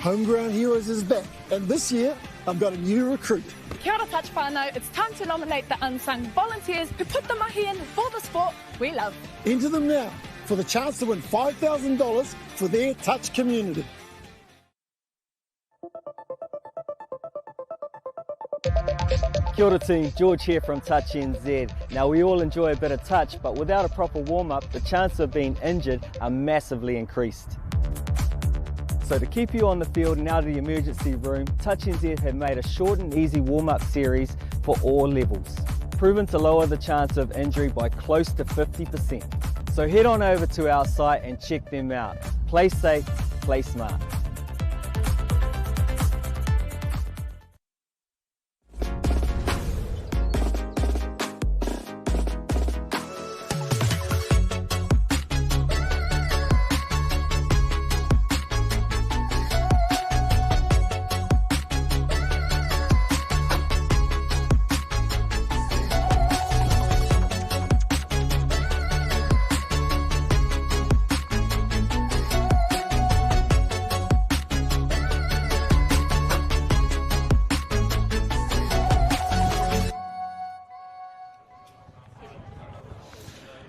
Homeground Heroes is back, and this year I've got a new recruit. Kia ora touch whānau, it's time to nominate the unsung volunteers who put the mahi in for the sport we love. Enter them now for the chance to win $5,000 for their touch community. Kia ora team, George here from Touch NZ. Now we all enjoy a bit of touch, but without a proper warm-up, the chances of being injured are massively increased. So to keep you on the field and out of the emergency room, Touch NZ have made a short and easy warm-up series for all levels, proven to lower the chance of injury by close to 50%. So head on over to our site and check them out. Play safe, play smart.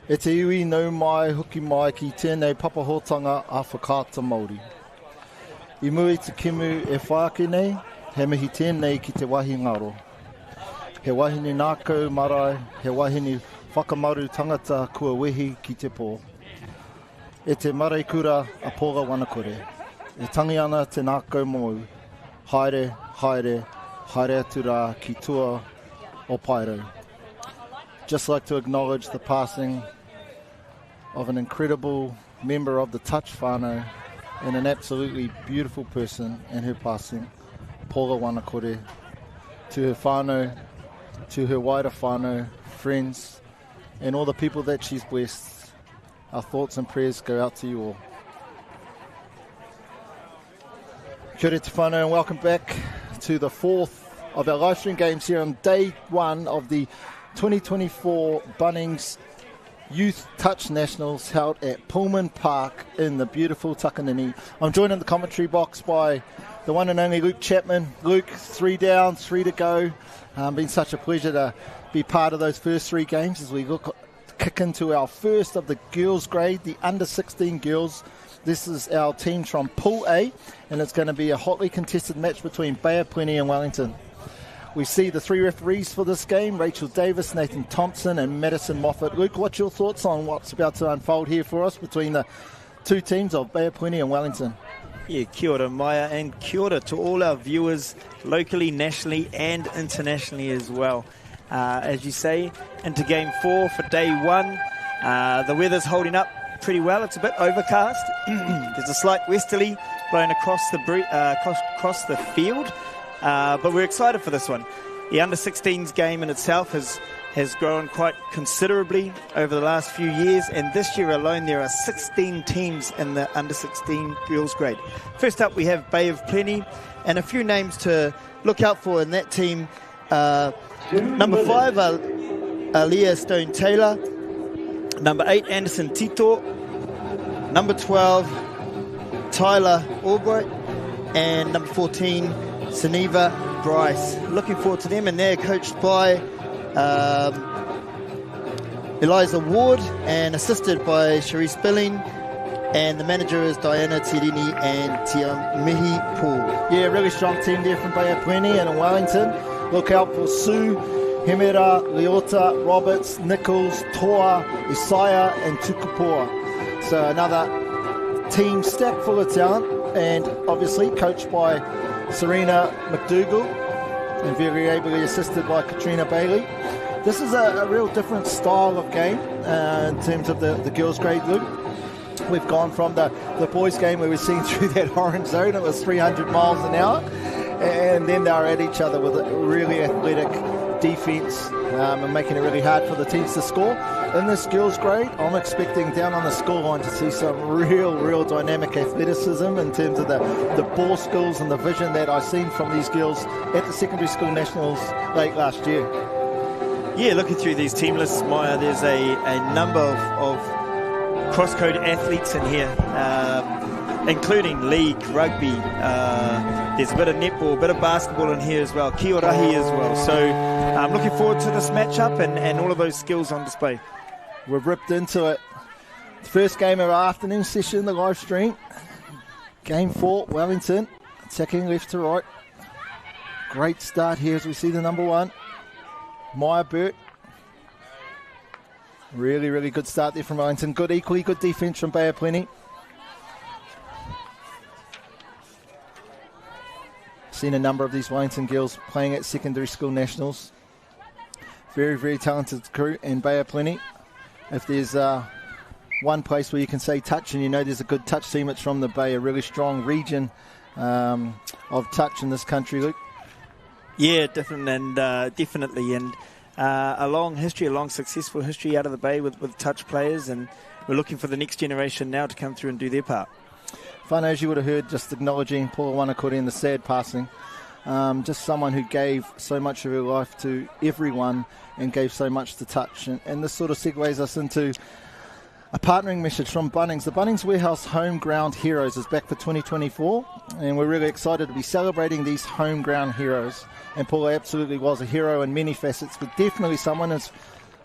E te iwi nau mai hoki mai ki tēnei papahotanga a Whakaata Māori. I muri te kimu e whaake nei, he mihi tēnei ki te wahi ngaro. He wahine nākau marae, he wahine whakamaru tangata kua wehi ki te pō. E te maraikura a pōga wanakore. E tangi ana te nākau mou. Haere, haere, haere atu rā ki tua o Pairo. Just like to acknowledge the passing of an incredible member of the touch whānau and an absolutely beautiful person in her passing, Pōga Wanakore, to her whānau, to her wider whānau, friends, and all the people that she's blessed. Our thoughts and prayers go out to you all. Kia ora te whānau and welcome back to the fourth of our live stream games here on day one of the 2024 Bunnings Youth Touch Nationals held at Pullman Park in the beautiful Takanini. I'm joined in the commentary box by the one and only Luke Chapman. Luke, 3 down, 3 to go. Been such a pleasure to be part of those first 3 games as we kick into our first of the girls' grade, the under 16 girls. This is our teams from Pool A, and it's going to be a hotly contested match between Bay of Plenty and Wellington. We see the 3 referees for this game, Rachel Davis, Nathan Thompson and Madison Moffat. Luke, what's your thoughts on what's about to unfold here for us between the 2 teams of Bay of Plenty and Wellington? Yeah, kia ora Maya, and kia ora to all our viewers locally, nationally and internationally as well. As you say, into game 4 for day 1. The weather's holding up pretty well. It's a bit overcast. There's a slight westerly blowing across the field. But we're excited for this one. The under-16s game in itself has grown quite considerably over the last few years, and this year alone there are 16 teams in the under-16 girls grade. First up we have Bay of Plenty, and a few names to look out for in that team. Number 5, Aaliyah Stone-Taylor. Number 8, Anderson Tito. Number 12, Tyler Albright. And number 14, Sunniva Bryce. Looking forward to them, and they're coached by Eliza Ward and assisted by Cherise Billing, and the manager is Diana Tirini and Tiamihi Paul. Yeah, really strong team there from Bay of Plenty and in Wellington. Look out for Sue, Hemera, Leota, Roberts, Nichols, Toa, Isaiah and Tukupua. So another team stacked full of talent, and obviously coached by Serena McDougall and very ably assisted by Katrina Bailey. This is a real different style of game in terms of the girls' grade, Luke. We've gone from the boys' game where we're seeing through that orange zone, it was 300 miles an hour, and then they were at each other with a really athletic defence and making it really hard for the teams to score. In this girls' grade, I'm expecting down on the scoreline to see some real dynamic athleticism in terms of the ball skills and the vision that I've seen from these girls at the Secondary School Nationals late last year. Yeah, looking through these team lists, Maya, there's a number of cross-code athletes in here. including league, rugby. There's a bit of netball, a bit of basketball in here as well, kiorahi as well. So I'm looking forward to this matchup and all of those skills on display. We've ripped into it. The first game of our afternoon session, the live stream. Game 4, Wellington, attacking left to right. Great start here as we see the number 1, Maya Burt. Really, really good start there from Wellington. Equally good defence from Bay of Plenty. Seen a number of these Wellington girls playing at secondary school nationals. Very, very talented crew in Bay of Plenty. If there's one place where you can say touch and you know there's a good touch team, it's from the Bay, a really strong region of touch in this country, Luke. Yeah, definitely. And a long history, a long successful history out of the Bay with touch players, and we're looking for the next generation now to come through and do their part. Whānau, as you would have heard, just acknowledging Paula Wanakori and the sad passing. Just someone who gave so much of her life to everyone and gave so much to touch. And this sort of segues us into a partnering message from Bunnings. The Bunnings Warehouse Home Ground Heroes is back for 2024, and we're really excited to be celebrating these home ground heroes. And Paula absolutely was a hero in many facets, but definitely someone, as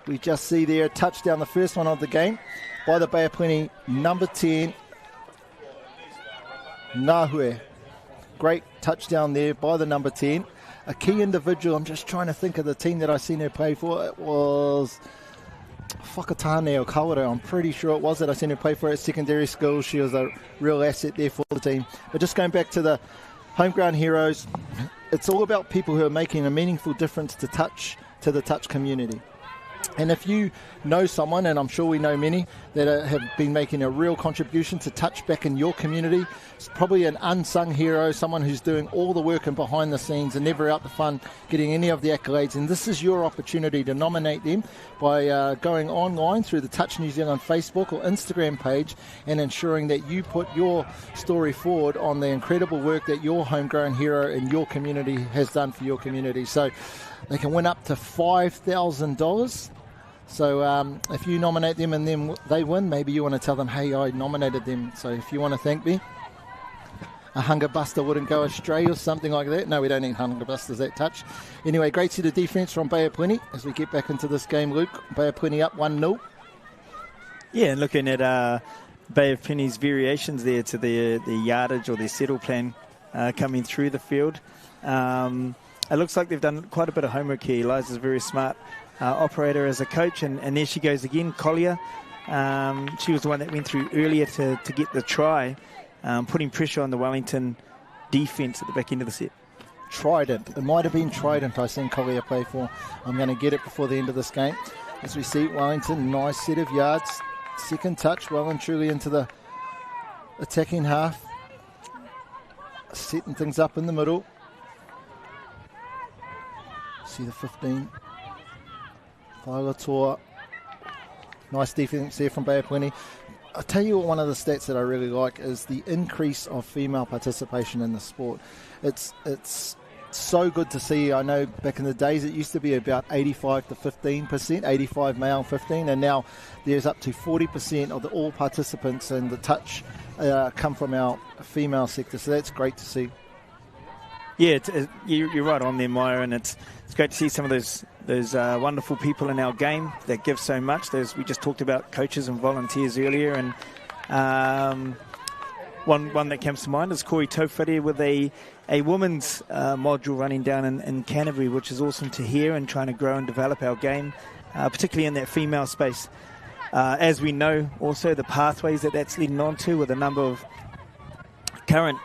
we just see there, touchdown, the first one of the game by the Bay of Plenty, number 10, Nahue. Great touchdown there by the number 10. A key individual, I'm just trying to think of the team that I seen her play for. It was Whakaata or Kawara, I'm pretty sure it was that I seen her play for at secondary school. She was a real asset there for the team. But just going back to the homegrown heroes, it's all about people who are making a meaningful difference to the touch community. And if you know someone, and I'm sure we know many, that have been making a real contribution to touch back in your community, it's probably an unsung hero, someone who's doing all the work and behind the scenes and never out the front getting any of the accolades. And this is your opportunity to nominate them by going online through the Touch New Zealand Facebook or Instagram page and ensuring that you put your story forward on the incredible work that your homegrown hero in your community has done for your community. So they can win up to $5,000. So if you nominate them and then they win, maybe you want to tell them, hey, I nominated them. So if you want to thank me, a hunger buster wouldn't go astray or something like that. No, we don't need hunger busters that touch. Anyway, great set of defence from Bay of Plenty as we get back into this game, Luke. Bay of Plenty up 1-0. Yeah, and looking at Bay of Plenty's variations there to their yardage or their settle plan coming through the field. It looks like they've done quite a bit of homework here. Eliza's a very smart operator as a coach, and there she goes again, Collier. She was the one that went through earlier to get the try, putting pressure on the Wellington defence at the back end of the set. Trident. It might have been Trident I've seen Collier play for. I'm going to get it before the end of this game. As we see Wellington, nice set of yards. Second touch, well and truly into the attacking half. Setting things up in the middle. See the 15. Viola. Nice defense there from Bay of Plenty. I'll tell you what, one of the stats that I really like is the increase of female participation in the sport. It's so good to see. I know back in the days it used to be about 85 to 15%, 85 male, 15, and now there's up to 40% of all participants in the touch come from our female sector. So that's great to see. Yeah, you're right on there, Maya, and it's great to see some of those wonderful people in our game that give so much. We just talked about coaches and volunteers earlier, and one that comes to mind is Corey Tofari with a women's module running down in Canterbury, which is awesome to hear, and trying to grow and develop our game, particularly in that female space. As we know, also the pathways that's leading on to, with a number of current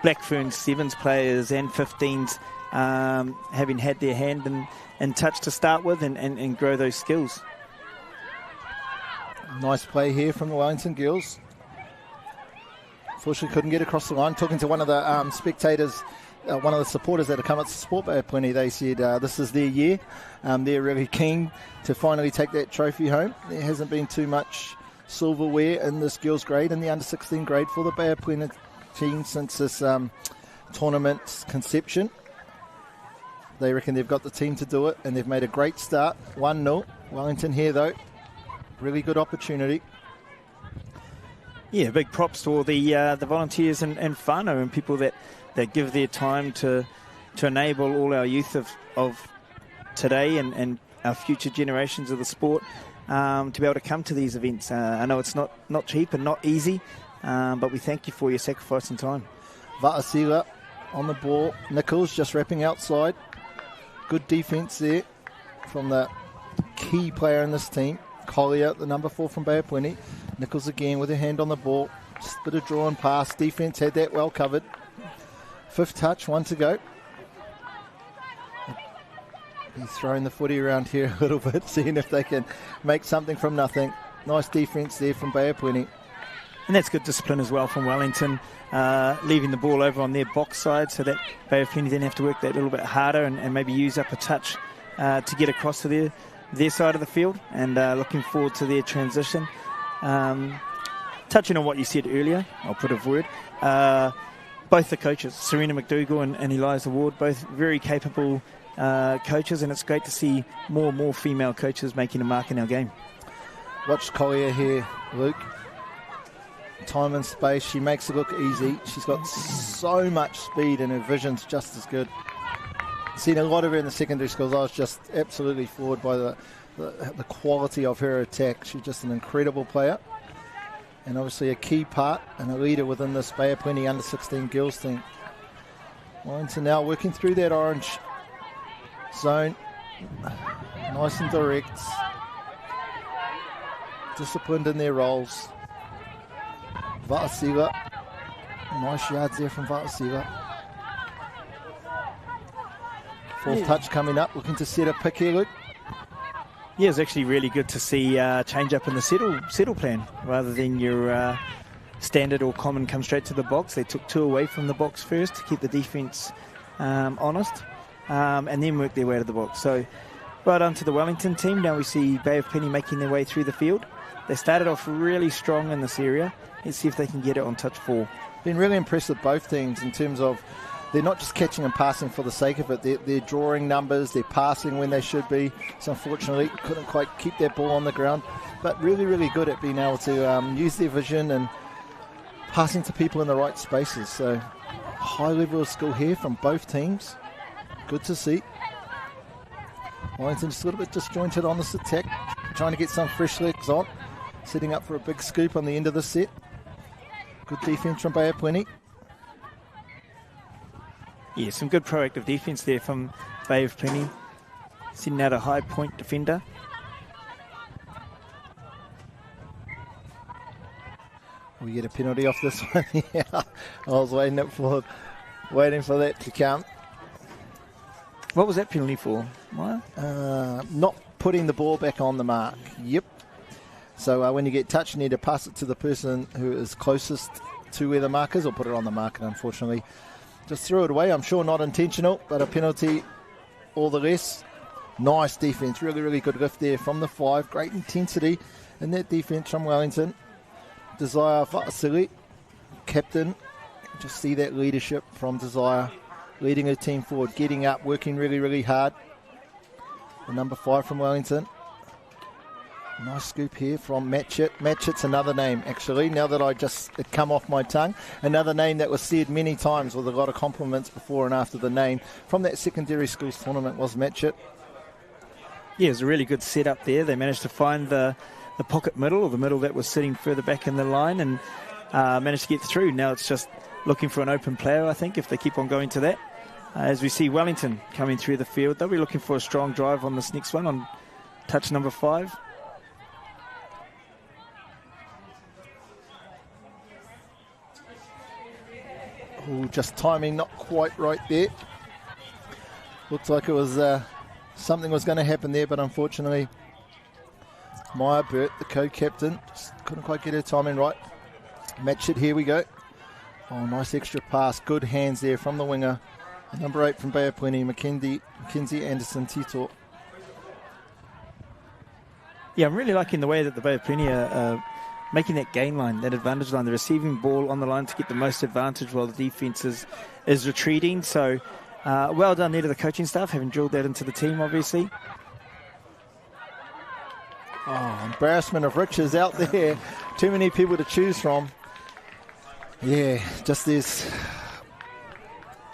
Black Fern Sevens players and 15s having had their hand in touch to start with and grow those skills. Nice play here from the Wellington girls. Unfortunately couldn't get across the line. Talking to one of the spectators, one of the supporters that have come up to support Bay of Plenty, they said this is their year. They're really keen to finally take that trophy home. There hasn't been too much silverware in this girls grade, in the under 16 grade for the Bay of Plenty team since this tournament's conception. They reckon they've got the team to do it, and they've made a great start. 1-0. Wellington here, though. Really good opportunity. Yeah, big props to all the volunteers and whānau and people that give their time to enable all our youth of today and our future generations of the sport to be able to come to these events. I know it's not cheap and not easy, but we thank you for your sacrifice and time. Va'asila on the ball. Nichols just wrapping outside. Good defence there from the key player in this team. Collier, the number 4 from Bay of Plenty. Nichols again with her hand on the ball. Just a bit of draw and pass. Defence had that well covered. 5th touch, 1 to go. He's throwing the footy around here a little bit, seeing if they can make something from nothing. Nice defence there from Bay of Plenty. And that's good discipline as well from Wellington, leaving the ball over on their box side so that Bay of Plenty then have to work that little bit harder and maybe use up a touch to get across to their side of the field, and looking forward to their transition. Touching on what you said earlier, I'll put a word. Both the coaches, Serena McDougall and Eliza Ward, both very capable coaches, and it's great to see more and more female coaches making a mark in our game. Watch Collier here, Luke. Time and space, she makes it look easy. She's got so much speed and her vision's just as good. Seen a lot of her in the secondary schools. I was just absolutely floored by the quality of her attack. She's just an incredible player, and obviously a key part and a leader within this Bay of Plenty under 16 girls team. Wellington now working through that orange zone, nice and direct, disciplined in their roles. Va'asila, nice yards there from Va'asila. 4th touch coming up, looking to set a pick here, Luke. Yeah, it's actually really good to see change up in the settle plan rather than your standard or common come straight to the box. They took 2 away from the box first to keep the defence honest, and then work their way to the box. So right on to the Wellington team. Now we see Bay of Plenty making their way through the field. They started off really strong in this area. Let's see if they can get it on touch 4. Been really impressed with both teams in terms of they're not just catching and passing for the sake of it. They're drawing numbers, they're passing when they should be. So unfortunately, couldn't quite keep that ball on the ground. But really, really good at being able to use their vision and passing to people in the right spaces. So high level of skill here from both teams. Good to see. Wellington just a little bit disjointed on this attack, trying to get some fresh legs on. Setting up for a big scoop on the end of the set. Good defence from Bay of Plenty. Yeah, some good proactive defence there from Bay of Plenty. Sending out a high point defender. We get a penalty off this one. Yeah, I was waiting for that to come. What was that penalty for? What? Not putting the ball back on the mark. Yep. So when you get touched, you need to pass it to the person who is closest to where the mark is, or put it on the mark, and unfortunately just threw it away. I'm sure not intentional, but a penalty all the less. Nice defence, really, really good lift there from the 5. Great intensity in that defence from Wellington. Desire Va'asili, captain. Just see that leadership from Desire, leading her team forward, getting up, working really, really hard. The number 5 from Wellington. Nice scoop here from Matchett. Matchett's another name, actually, now that it come off my tongue. Another name that was said many times with a lot of compliments before and after the name from that secondary schools tournament was Matchett. Yeah, it was a really good setup there. They managed to find the pocket middle, or the middle that was sitting further back in the line, and managed to get through. Now it's just looking for an open player, I think, if they keep on going to that. As we see Wellington coming through the field, they'll be looking for a strong drive on this next one on touch number 5. Ooh, just timing not quite right there. Looked like it was something was going to happen there, but unfortunately Maya Burt, the co-captain, just couldn't quite get her timing right. Match it, here we go. Oh, nice extra pass. Good hands there from the winger. Number 8 from Bay of Plenty, Mackenzie Anderson Tito. Yeah, I'm really liking the way that the Bay of Plenty are making that gain line, that advantage line, the receiving ball on the line to get the most advantage while the defence is retreating. So well done there to the coaching staff, having drilled that into the team, obviously. Oh, embarrassment of riches out there. Too many people to choose from. Yeah, just this.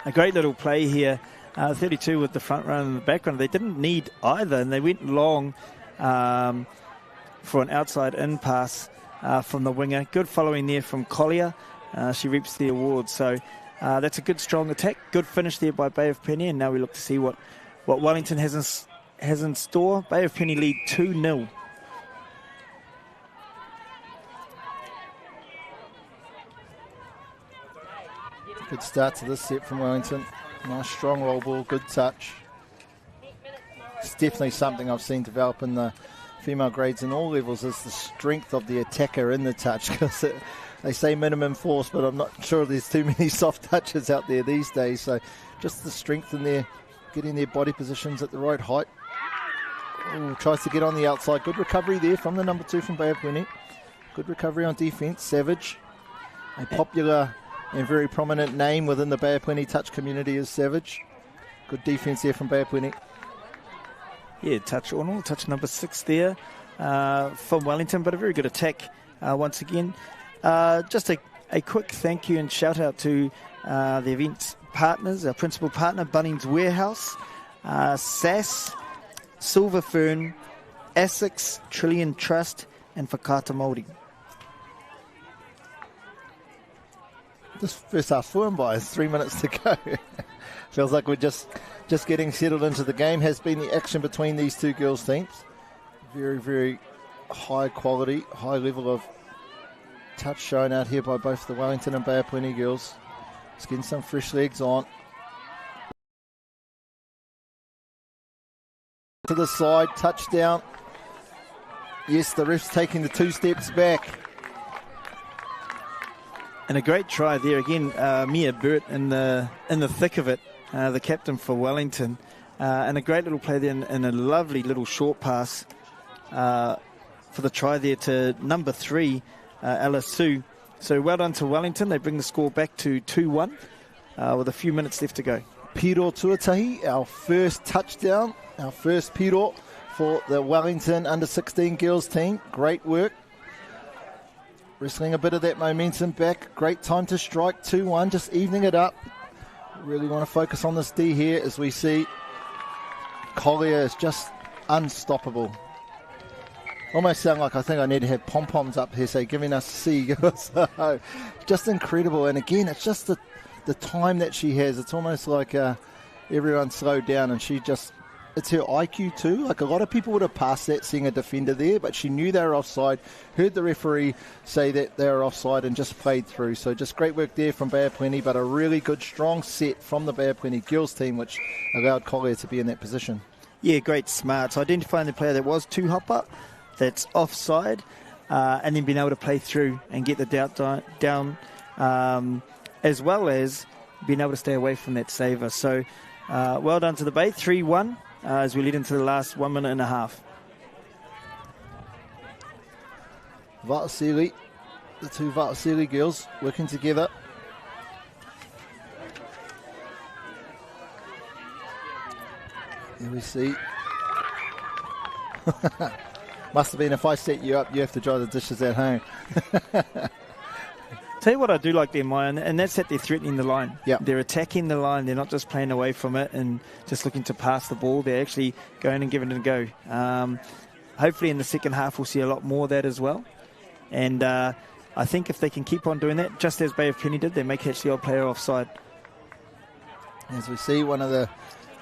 A great little play here. 32 with the front run in the background. They didn't need either, and they went long for an outside in pass from the winger. Good following there from Collier. She reaps the award. So that's a good, strong attack. Good finish there by Bay of Plenty, and now we look to see what Wellington has in store. Bay of Plenty lead 2-0. Good start to this set from Wellington. Nice strong roll ball, good touch. It's definitely something I've seen develop in the female grades in all levels, is the strength of the attacker in the touch. Because they say minimum force, but I'm not sure there's too many soft touches out there these days. So just the strength in there, getting their body positions at the right height. Ooh, tries to get on the outside. Good recovery there from the number 2 from Bay of Plenty. Good recovery on defence. Savage, a popular and very prominent name within the Bay of Plenty touch community is Savage. Good defence there from Bay of Plenty. Yeah, touch number 6 there from Wellington, but a very good attack once again. Just a quick thank you and shout out to the event partners, our principal partner, Bunnings Warehouse, SAS, Silver Fern, ASICS, Trillian Trust, and Whakaata Māori. This first half flew by, 3 minutes to go. Feels like we're just getting settled into the game. Has been the action between these two girls' teams. Very, very high quality, high level of touch shown out here by both the Wellington and Bay of Plenty girls. Just getting some fresh legs on. To the side, touchdown. Yes, the ref's taking the 2 steps back. And a great try there again, Mia Burt in the thick of it, the captain for Wellington, and a great little play there and a lovely little short pass for the try there to number 3, Ella Sue. So well done to Wellington. They bring the score back to 2-1 with a few minutes left to go. Piro Tuatahi, our first touchdown, our first Piro for the Wellington under-16 girls team. Great work. Wrestling a bit of that momentum back. Great time to strike. 2-1, just evening it up. Really want to focus on this D here as we see Collier is just unstoppable. Almost sound like I think I need to have pom-poms up here, say, giving us C. So, just incredible. And again, it's just the time that she has. It's almost like everyone slowed down and she just... It's her IQ too. Like a lot of people would have passed that seeing a defender there, but she knew they were offside, heard the referee say that they were offside and just played through. So just great work there from Bay of Plenty, but a really good, strong set from the Bay of Plenty girls team, which allowed Collier to be in that position. Yeah, great smarts. Identifying the player that was too hopper, that's offside, and then being able to play through and get the doubt down, as well as being able to stay away from that saver. So well done to the Bay, 3-1. As we lead into the last 1 minute and a half. Vatasili, the two Vatasili girls working together. Here we see. Must have been if I set you up, you have to dry the dishes at home. Tell you what I do like there, Maya, and that's that they're threatening the line. Yep. They're attacking the line. They're not just playing away from it and just looking to pass the ball. They're actually going and giving it a go. Hopefully in the second half we'll see a lot more of that as well. And I think if they can keep on doing that, just as Bay of Plenty did, they may catch the odd player offside. As we see one of the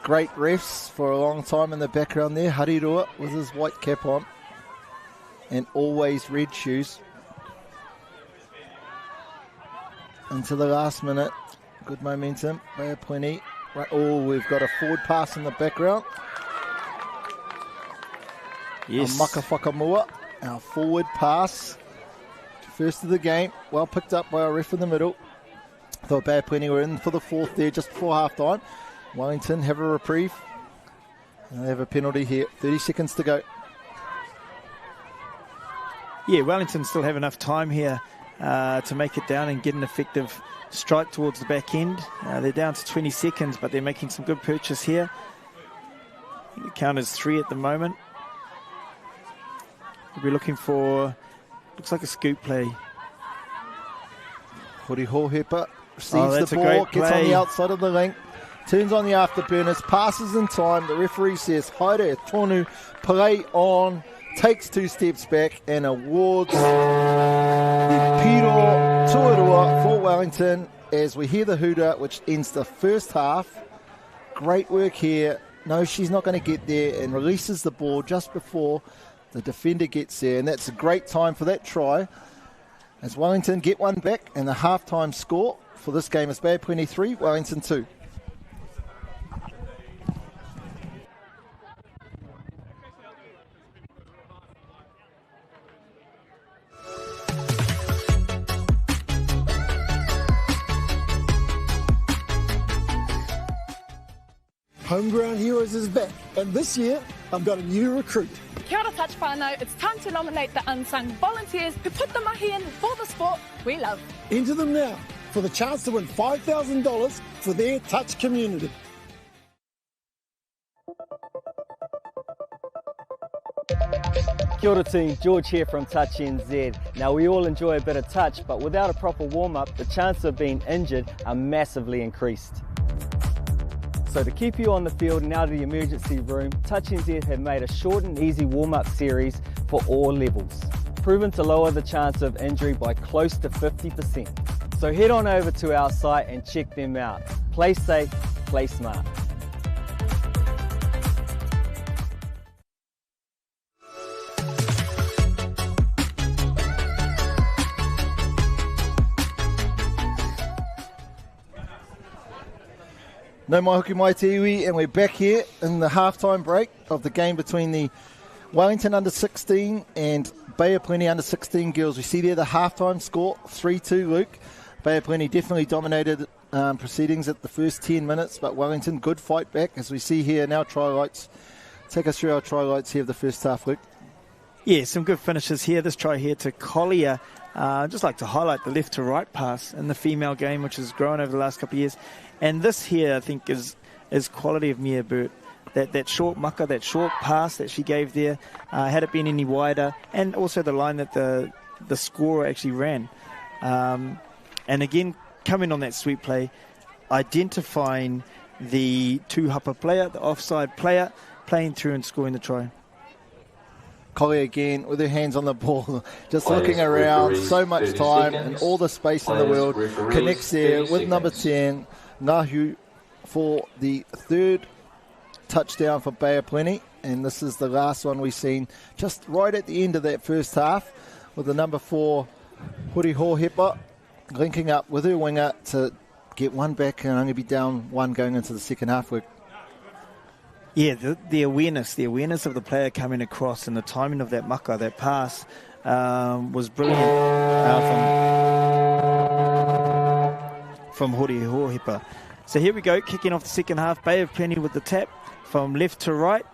great refs for a long time in the background there, Hariroa with his white cap on and always red shoes. Into the last minute. Good momentum. Bay of Plenty. Right. Oh, we've got a forward pass in the background. Yes. Maka Whakamua. Our forward pass. First of the game. Well picked up by our ref in the middle. Thought Bay of Plenty were in for the fourth there just before half time. Wellington have a reprieve. And they have a penalty here. 30 seconds to go. Yeah, Wellington still have enough time here to make it down and get an effective strike towards the back end. They're down to 20 seconds, but they're making some good purchase here. I think the count is 3 at the moment. We'll be looking for, looks like a scoop play. Hori Hohepa receives the a ball, great gets on play. the outside of the link, turns on the afterburners, passes in time. The referee says, Haere tonu, play on, takes 2 steps back and awards the Piro Tuarua for Wellington as we hear the hooter, which ends the first half. Great work here. No, she's not going to get there, and releases the ball just before the defender gets there, and that's a great time for that try as Wellington get one back, and the halftime score for this game is Bay Plenty 3, Wellington 2. Homegrown Heroes is back, and this year I've got a new recruit. Kia ora touch whānau, it's time to nominate the unsung volunteers who put the mahi in for the sport we love. Enter them now for the chance to win $5,000 for their touch community. Kia ora team, George here from Touch NZ. Now we all enjoy a bit of touch, but without a proper warm-up, the chances of being injured are massively increased. So to keep you on the field and out of the emergency room, Touch NZ have made a short and easy warm-up series for all levels, proven to lower the chance of injury by close to 50%. So head on over to our site and check them out. Play safe, play smart. No mai hoki mai te iwi, and we're back here in the halftime break of the game between the Wellington under-16 and Bay of Plenty under-16 girls. We see there the halftime score, 3-2, Luke. Bay of Plenty definitely dominated proceedings at the first 10 minutes, but Wellington, good fight back, as we see here now try lights. Take us through our try lights here of the first half, Luke. Yeah, some good finishes here. This try here to Collier. I'd just like to highlight the left to right pass in the female game, which has grown over the last couple of years. And this here, I think, is quality of Mia Burt. That short mucker, that short pass that she gave there, had it been any wider, and also the line that the scorer actually ran. And again, coming on that sweep play, identifying the two-hupper player, the offside player, playing through and scoring the try. Collier again with her hands on the ball, just looking around, so much time and all the space in the world, connects there with number 10, Ngahu, for the third touchdown for Bay of Plenty, and this is the last one we've seen just right at the end of that first half with the number 4, Hori Hohepa, linking up with her winger to get one back and only be down one going into the second half. Yeah, the awareness of the player coming across and the timing of that mucker, that pass, was brilliant from Hori Hohepa. So here we go, kicking off the second half. Bay of Plenty with the tap from left to right.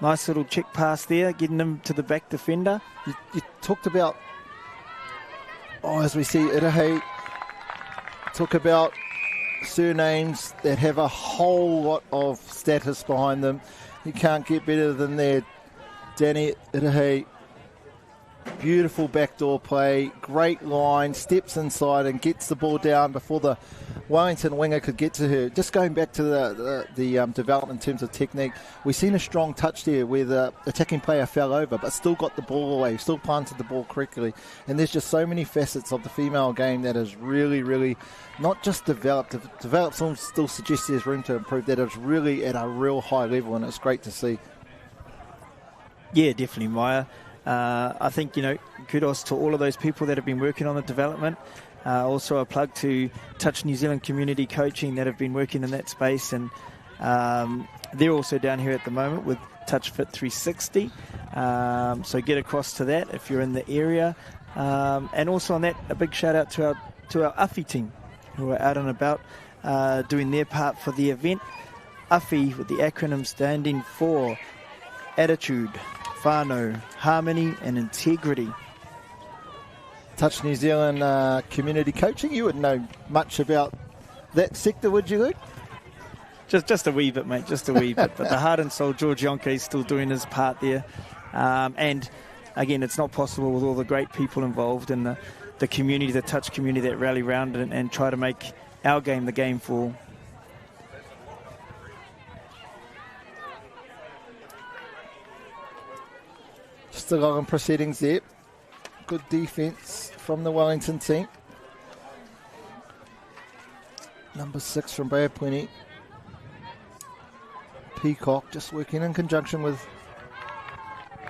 Nice little check pass there, getting them to the back defender. You talked about, as we see Irahe, talk about surnames that have a whole lot of status behind them. You can't get better than their Danny Irahe. Beautiful backdoor play, great line, steps inside and gets the ball down before the Wellington winger could get to her. Just going back to the development in terms of technique, we've seen a strong touch there where the attacking player fell over but still got the ball away, still planted the ball correctly. And there's just so many facets of the female game that is really, really not just developed. Still suggests there's room to improve. That is really at a real high level, and it's great to see. Yeah, definitely, Maya. I think, kudos to all of those people that have been working on the development. Also a plug to Touch New Zealand Community Coaching that have been working in that space, and they're also down here at the moment with Touch Fit 360. So get across to that if you're in the area. And also on that, a big shout out to our AFI team who are out and about doing their part for the event. AFI, with the acronym standing for Attitude, Whānau, Harmony and Integrity. Touch New Zealand Community Coaching. You wouldn't know much about that sector, would you, Luke? Just a wee bit, mate, just a wee bit. But the heart and soul, George Yonke is still doing his part there. And again, it's not possible with all the great people involved in the the community, the touch community that rally around and try to make our game the game for all. Still on proceedings there. Good defence from the Wellington team. Number 6 from Bay of Plenty. Peacock just working in conjunction with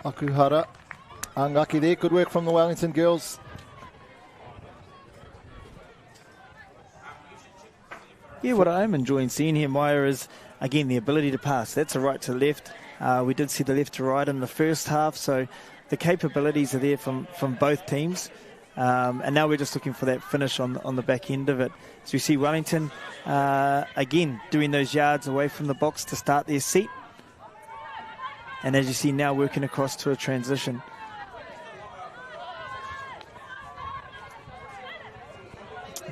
Akuhara. Unlucky there. Good work from the Wellington girls. Yeah, what I am enjoying seeing here, Maya, is, again, the ability to pass. That's a right to left. We did see the left to right in the first half, so the capabilities are there from both teams. And now we're just looking for that finish on the back end of it. So you see Wellington, again, doing those yards away from the box to start their set. And as you see now, working across to a transition.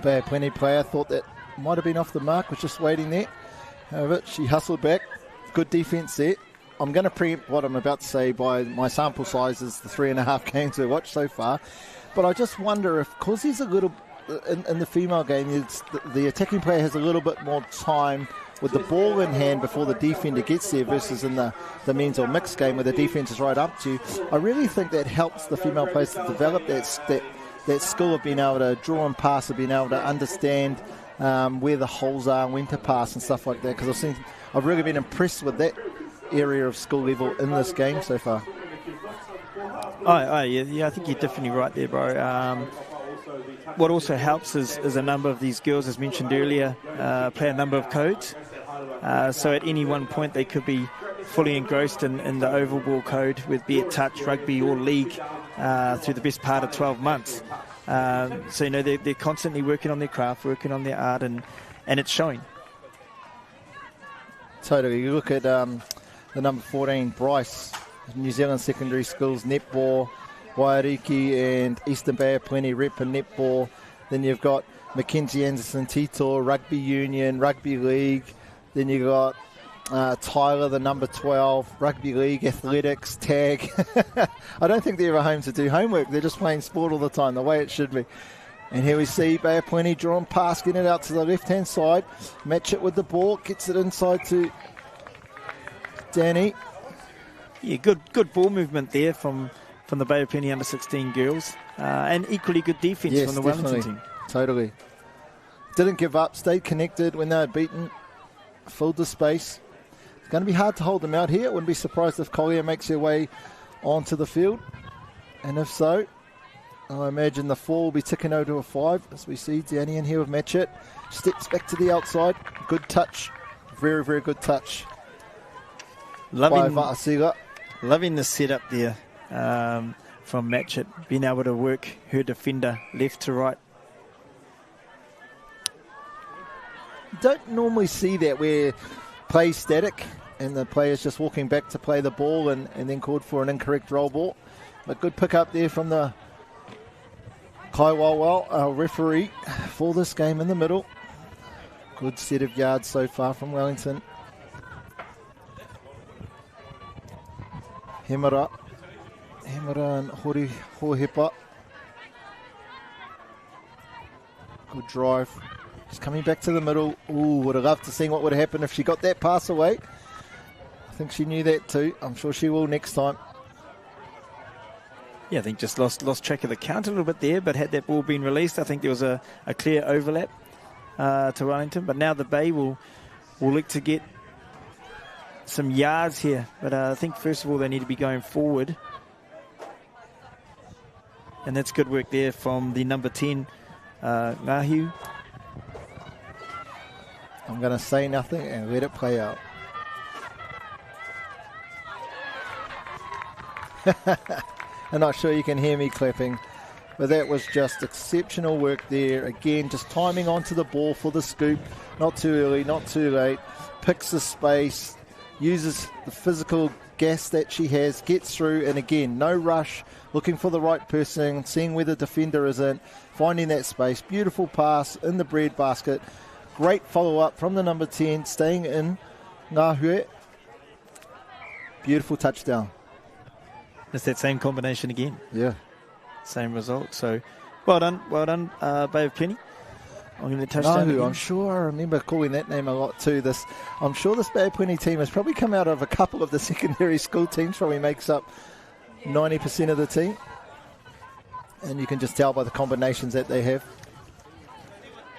Bay of Plenty player thought that might have been off the mark, was just waiting there. However, she hustled back. Good defence there. I'm going to preempt what I'm about to say by my sample size is the 3.5 games we've watched so far. But I just wonder if, because there's a little, in the female game, the attacking player has a little bit more time with the ball in hand before the defender gets there versus in the men's or mixed game where the defence is right up to you. I really think that helps the female players to develop that skill of being able to draw and pass, of being able to understand where the holes are and when to pass and stuff like that, because I've really been impressed with that area of skill level in this game so far. Yeah, I think you're definitely right there, bro. What also helps is a number of these girls, as mentioned earlier, play a number of codes. So at any one point they could be fully engrossed in the oval ball code, with be it touch, rugby or league, through the best part of 12 months. So, you know, they're constantly working on their craft, working on their art, and it's showing. Totally. You look at the number 14, Bryce, New Zealand Secondary Schools, netball, Wairiki and Eastern Bay of Plenty rep and netball. Then you've got Mackenzie Anderson Tito, rugby union, rugby league. Then you've got Tyler, the number 12, rugby league, athletics, tag. I don't think they're ever home to do homework. They're just playing sport all the time, the way it should be. And here we see Bay of Plenty drawn pass, getting it out to the left-hand side. Match it with the ball, gets it inside to Danny. Yeah, good ball movement there from the Bay of Plenty under-16 girls. And equally good defence from the Wellington team. Totally. Didn't give up, stayed connected when they were beaten, filled the space. It's going to be hard to hold them out here. Wouldn't be surprised if Collier makes her way onto the field. And if so, I imagine the 4 will be ticking over to a 5 as we see Danny in here with match it. Steps back to the outside. Good touch. Very, very good touch. Loving the setup there from Matchett, being able to work her defender left to right. Don't normally see that where play static and the player's just walking back to play the ball and then called for an incorrect roll ball. But good pick up there from the Kai Walwell, our referee for this game in the middle. Good set of yards so far from Wellington. Hemera and Hori Hohepa. Good drive. Just coming back to the middle. Ooh, would have loved to see what would have happened if she got that pass away. I think she knew that too. I'm sure she will next time. Yeah, I think just lost track of the count a little bit there, but had that ball been released, I think there was a clear overlap to Wellington. But now the Bay will look to get some yards here. But I think first of all they need to be going forward. And that's good work there from the number 10, Ngahu. I'm going to say nothing and let it play out. I'm not sure you can hear me clapping, but that was just exceptional work there. Again, just timing onto the ball for the scoop. Not too early, not too late. Picks the space, uses the physical gas that she has, gets through, and again, no rush, looking for the right person, seeing where the defender is in, finding that space. Beautiful pass in the bread basket. Great follow-up from the number 10, staying in Ngahue. Beautiful touchdown. It's that same combination again. Yeah. Same result. So Well done, Bay of Plenty. I'm going to touchdown. No, I'm sure I remember calling that name a lot too. I'm sure this Bay of Plenty team has probably come out of a couple of the secondary school teams, probably makes up 90% of the team. And you can just tell by the combinations that they have.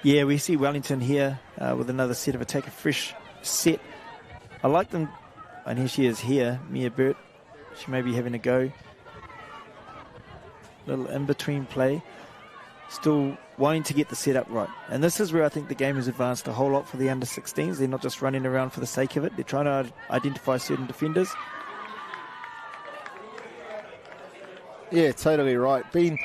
Yeah, we see Wellington here with another set of attack, a fresh set. I like them. And here she is here, Mia Burt. She may be having a go. Little in-between play. Still wanting to get the setup right. And this is where I think the game has advanced a whole lot for the under-16s. They're not just running around for the sake of it. They're trying to identify certain defenders. Yeah, totally right. Being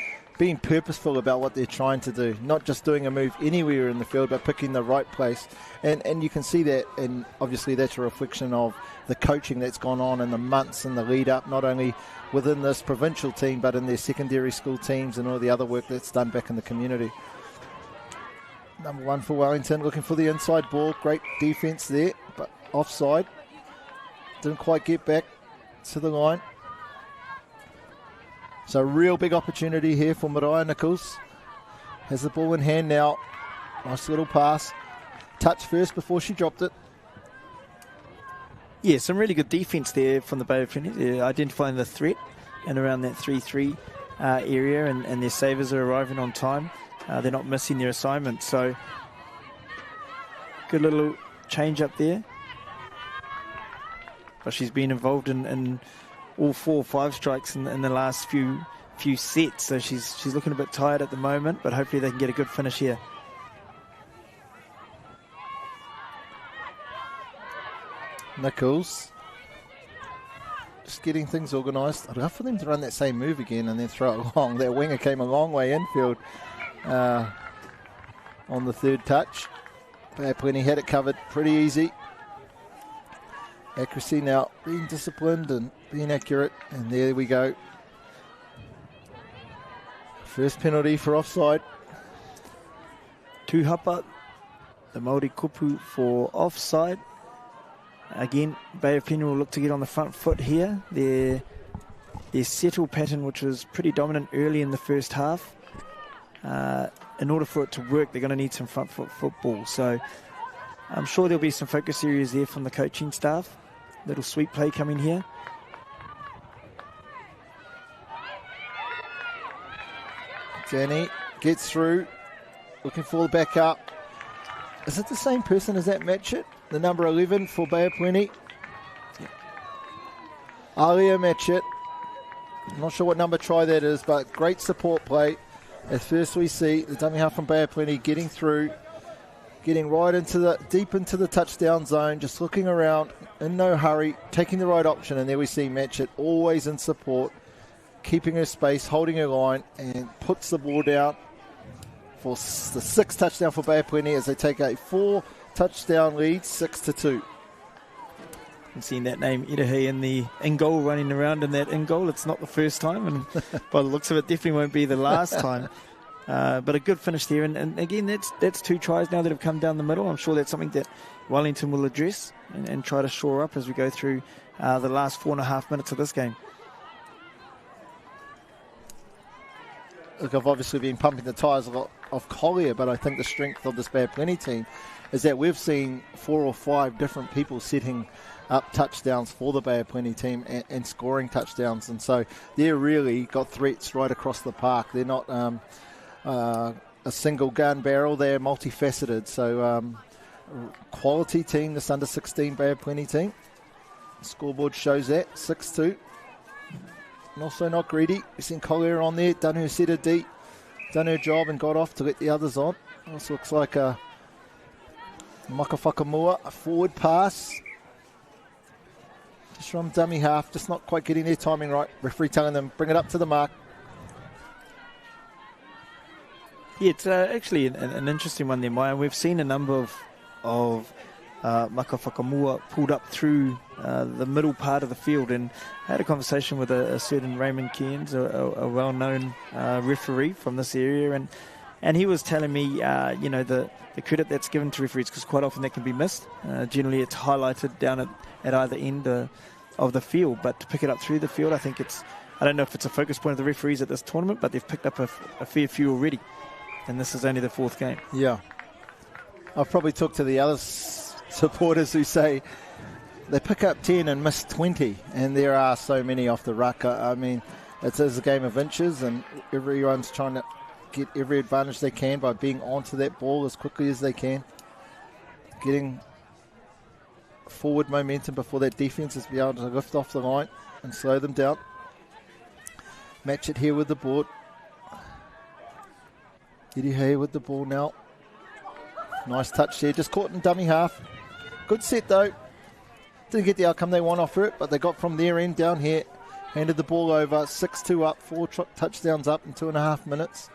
purposeful about what they're trying to do. Not just doing a move anywhere in the field, but picking the right place. And you can see that, and obviously that's a reflection of the coaching that's gone on in the months and the lead up, not only within this provincial team, but in their secondary school teams and all the other work that's done back in the community. Number 1 for Wellington, looking for the inside ball. Great defence there, but offside. Didn't quite get back to the line. So real big opportunity here for Mariah Nichols. Has the ball in hand now. Nice little pass. Touch first before she dropped it. Yeah, some really good defence there from the Bay of Plenty. They're identifying the threat and around that 3-3 area, and their savers are arriving on time. They're not missing their assignment. So good little change up there. But she's been involved in all 4 or 5 strikes in the last few sets. So she's looking a bit tired at the moment, but hopefully they can get a good finish here. Nichols just getting things organised. I'd love for them to run that same move again and then throw it long. That winger came a long way infield on the third touch. Bay of Plenty had it covered pretty easy. Accuracy now being disciplined and being accurate, and there we go. First penalty for offside. Tuhapa, the Mauri kupu for offside. Again, Bay of Plenty will look to get on the front foot here. Their settle pattern, which was pretty dominant early in the first half, in order for it to work, they're going to need some front foot football. So I'm sure there'll be some focus areas there from the coaching staff. Little sweep play coming here. Jenny gets through, looking for the backup. Is it the same person as that Matchett? The number 11 for Bay of Plenty. Yeah. Alia Matchett. I'm not sure what number try that is, but great support play. At first we see the dummy half from Bay of Plenty getting through, getting right deep into the touchdown zone, just looking around in no hurry, taking the right option, and there we see Matchett always in support, keeping her space, holding her line, and puts the ball down for the 6th touchdown for Bay of Plenty as they take a 4-touchdown lead, 6-2. I've seen that name, Idahi, in goal, running around in that in goal. It's not the first time, and by the looks of it, definitely won't be the last time. But a good finish there, and again, that's 2 tries now that have come down the middle. I'm sure that's something that Wellington will address and try to shore up as we go through the last 4.5 minutes of this game. Look, I've obviously been pumping the tyres a lot of Collier, but I think the strength of this Bay of Plenty team is that we've seen 4 or 5 different people setting up touchdowns for the Bay of Plenty team and scoring touchdowns, and so they're really got threats right across the park. They're not a single gun barrel, they're multifaceted. So quality team, this under 16 Bay of Plenty team. Scoreboard shows that 6-2. And also not greedy. We've seen Collier on there, done her set of deep, done her job and got off to let the others on. This looks like a Whakaata, a forward pass. Just from dummy half, just not quite getting their timing right. Referee telling them, bring it up to the mark. Yeah, it's actually an interesting one there, Maya. We've seen a number of Whakaata pulled up through the middle part of the field, and I had a conversation with a certain Raymond Cairns, a well-known referee from this area, and he was telling me, the credit that's given to referees, because quite often that can be missed. Generally, it's highlighted down at either end of the field, but to pick it up through the field, I think it's I don't know if it's a focus point of the referees at this tournament, but they've picked up a fair few already. And this is only the 4th game. Yeah. I've probably talked to the other supporters who say they pick up 10 and miss 20. And there are so many off the ruck. I mean, it is a game of inches, and everyone's trying to get every advantage they can by being onto that ball as quickly as they can. Getting forward momentum before that defence is be able to lift off the line and slow them down. Match it here with the board. Eddie Hay with the ball now. Nice touch there, just caught in dummy half. Good set though. Didn't get the outcome they want off it, but they got from their end down here. Handed the ball over, 6-2 up, 4 touchdowns up in 2.5 minutes.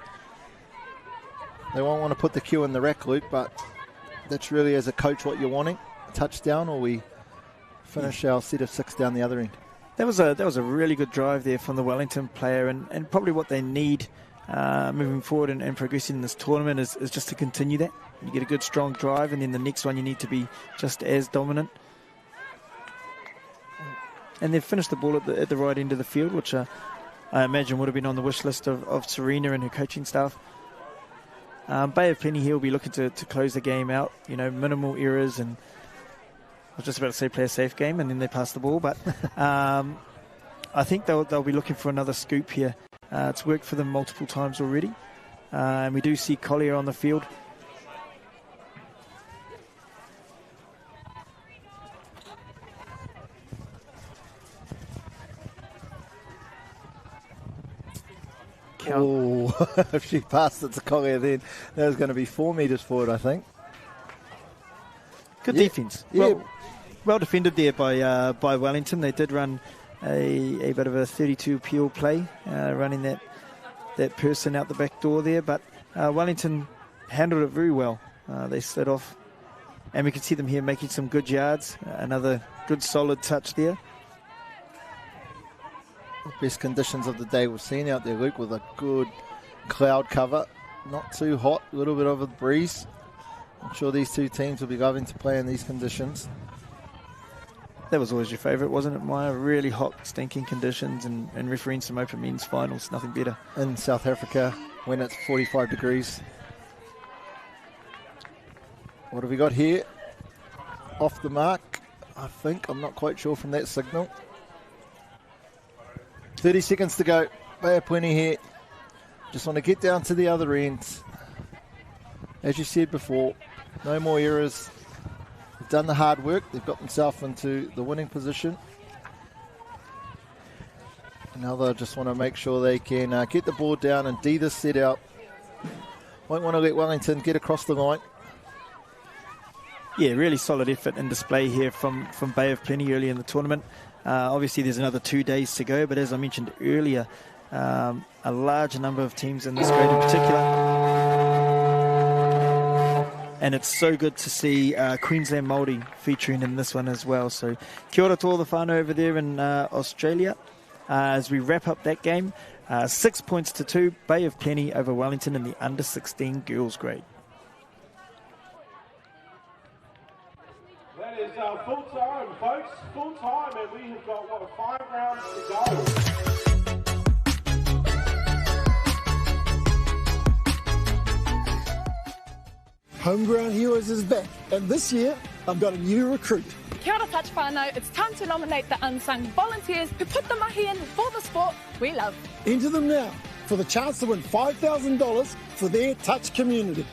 They won't want to put the cue in the rack, Luke, but that's really, as a coach, what you're wanting. A touchdown, or we finish our set of 6 down the other end. That was a really good drive there from the Wellington player, and probably what they need moving forward and progressing in this tournament is just to continue that. You get a good strong drive, and then the next one you need to be just as dominant. And they've finished the ball at the right end of the field, which I imagine would have been on the wish list of Serena and her coaching staff. Bay of Plenty here will be looking to close the game out, minimal errors, and I was just about to say play a safe game, and then they pass the ball, but I think they'll be looking for another scoop here. It's worked for them multiple times already, and we do see Collier on the field. Oh, if she passed it to Collier, then that was going to be 4 metres forward, I think. Good defence. Yeah. Well defended there by Wellington. They did run a bit of a 32 peel play, running that person out the back door there, but Wellington handled it very well. They slid off, and we can see them here making some good yards. Another good solid touch there. Best conditions of the day we've seen out there, Luke, with a good cloud cover. Not too hot, a little bit of a breeze. I'm sure these two teams will be loving to play in these conditions. That was always your favourite, wasn't it, Maya? Really hot, stinking conditions, and refereeing some open men's finals, nothing better. In South Africa, when it's 45 degrees. What have we got here? Off the mark, I think. I'm not quite sure from that signal. 30 seconds to go. Bay of Plenty here. Just want to get down to the other end. As you said before, no more errors. They've done the hard work. They've got themselves into the winning position. Now they just want to make sure they can get the ball down and D this set out. Won't want to let Wellington get across the line. Yeah, really solid effort and display here from Bay of Plenty early in the tournament. Obviously, there's another 2 days to go, but as I mentioned earlier, a large number of teams in this grade in particular. And it's so good to see Queensland Mauri featuring in this one as well. So kia ora to all the whānau over there in Australia. As we wrap up that game, 6 points to 2, Bay of Plenty over Wellington in the under-16 girls grade. That is full time, folks. Full time, and we have got, 5 rounds to go. Homegrown Heroes is back, and this year I've got a new recruit. Kia ora touch whānau, it's time to nominate the unsung volunteers who put the mahi in for the sport we love. Enter them now for the chance to win $5,000 for their touch community.